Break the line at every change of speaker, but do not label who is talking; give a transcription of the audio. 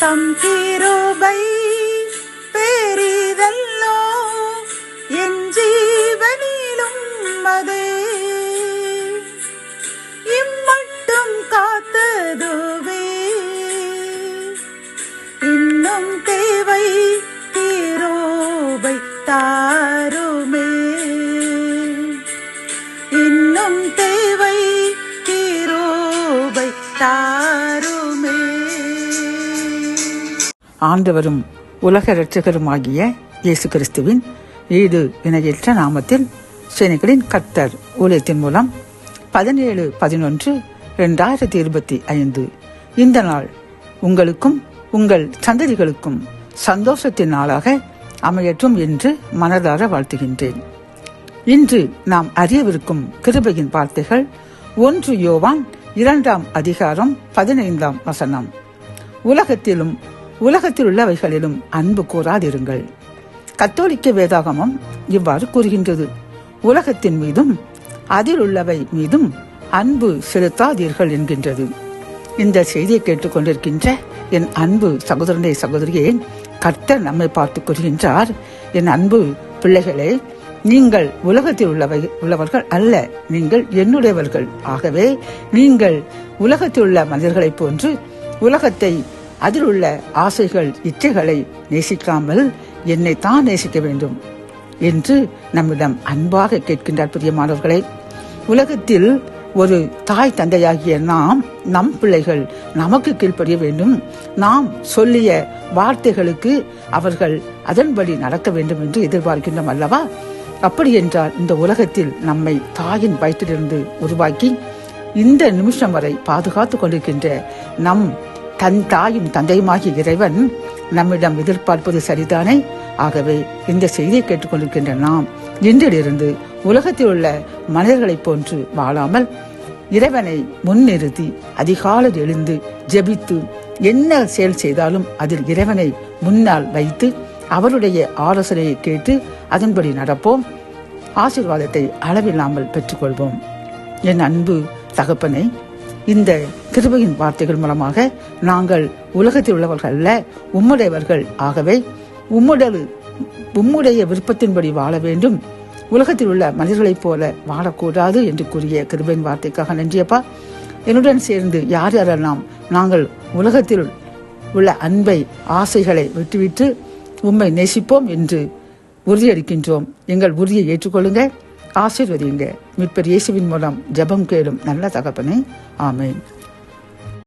தம் கிருபை பெரிதல்லோ என் ஜீவனிலும் அதே இம்மட்டும் காத்ததுவே இன்னும் தேவை கிருபை தாருமே இன்னும் தேவை கிருபை தாருமே.
ஆண்டவரும் உலக இரட்சகருமாகிய இயேசு கிறிஸ்துவின் ஈடு இணையற்ற நாமத்தில் சேனைகளின் கர்த்தர் ஊழியத்தின் மூலம் 17/11/2025 இந்த நாள் உங்களுக்கும் உங்கள் சந்ததிகளுக்கும் சந்தோஷத்தின் நாளாக அமையற்றும் என்று மனதார வாழ்த்துகின்றேன். இன்று நாம் அறியவிருக்கும் கிருபையின் வார்த்தைகள் 1 யோவான் 2:15 உலகத்திலும் உலகத்தில் உள்ளவைகளிலும் அன்பு கூறாதிருங்கள். கத்தோலிக்க வேதாகமம் இவ்வாறு கூறுகின்றது, உலகத்தின் மீதும் அதில் உள்ளவை மீதும் அன்பு செலுத்தாதீர்கள் என்கின்றது. இந்த செய்தியை கேட்டுக்கொண்டிருக்கின்ற என் அன்பு சகோதரனே சகோதரியே, கர்த்தர் நம்மை பார்த்து கூறுகின்றார், என் அன்பு பிள்ளைகளே, நீங்கள் உலகத்தில் உள்ளவர்கள் அல்ல, நீங்கள் என்னுடையவர்கள். ஆகவே நீங்கள் உலகத்தில் உள்ள மனிதர்களைப் போன்று உலகத்தை அதில் உள்ள ஆசைகள் இச்சைகளை நேசிக்காமல் என்னைத்தான் நேசிக்க வேண்டும் என்று நம்மிடம் அன்பாக கேட்கின்றார். பிரியமானவர்களே, உலகத்தில் ஒரு தாய் தந்தையாகிய நாம் நம் பிள்ளைகள் நமக்கு கீழ்ப்படிய வேண்டும், நாம் சொல்லிய வார்த்தைகளுக்கு அவர்கள் அதன்படி நடக்க வேண்டும் என்று எதிர்பார்க்கின்றோம் அல்லவா? அப்படி என்றால் இந்த உலகத்தில் நம்மை தாயின் வயிற்றிலிருந்து உருவாக்கி இந்த நிமிஷம் வரை பாதுகாத்து கொண்டிருக்கின்ற நம் தாயும் தந்தையுமாகிய இறைவன் நம்மிடம் எதிர்பார்ப்பது சரிதானே? ஆகவே இந்த செய்தியை கேட்டுக்கொண்டிருக்கின்ற நாம் இன்றிலிருந்து உலகத்தில் உள்ள மனிதர்களைப் போன்று வாழாமல் இறைவனை முன்னிறுத்தி அதிகாலை எழுந்து ஜெபித்து என்ன செயல் செய்தாலும் அதில் இறைவனை முன்னால் வைத்து அவருடைய ஆலோசனையை கேட்டு அதன்படி நடப்போம். ஆசீர்வாதத்தை அளவில்லாமல் பெற்றுக்கொள்வோம். என் அன்பு தகப்பனை, இந்த கிருபையின் வார்த்தைகள் மூலமாக நாங்கள் உலகத்தில் உள்ளவர்கள் அல்ல, உம்முடையவர்கள். ஆகவே உம்முடைய விருப்பத்தின்படி வாழ வேண்டும், உலகத்தில் உள்ள மனிதர்களைப் போல வாழக்கூடாது என்று கூறிய கிருபையின் வார்த்தைக்காக நன்றியப்பா. என்னுடன் சேர்ந்து யார் யாரெல்லாம் நாங்கள் உலகத்தில் உள்ள அன்பை ஆசைகளை விட்டுவிட்டு உம்மை நேசிப்போம் என்று உறுதியளிக்கின்றோம். எங்கள் உறுதியை ஏற்றுக்கொள்ளுங்க, ஆசீர்வதியுங்க. மீட்பர் இயேசுவின் மூலம் ஜெபம் கேளும் நல்ல தகப்பனே, ஆமென்.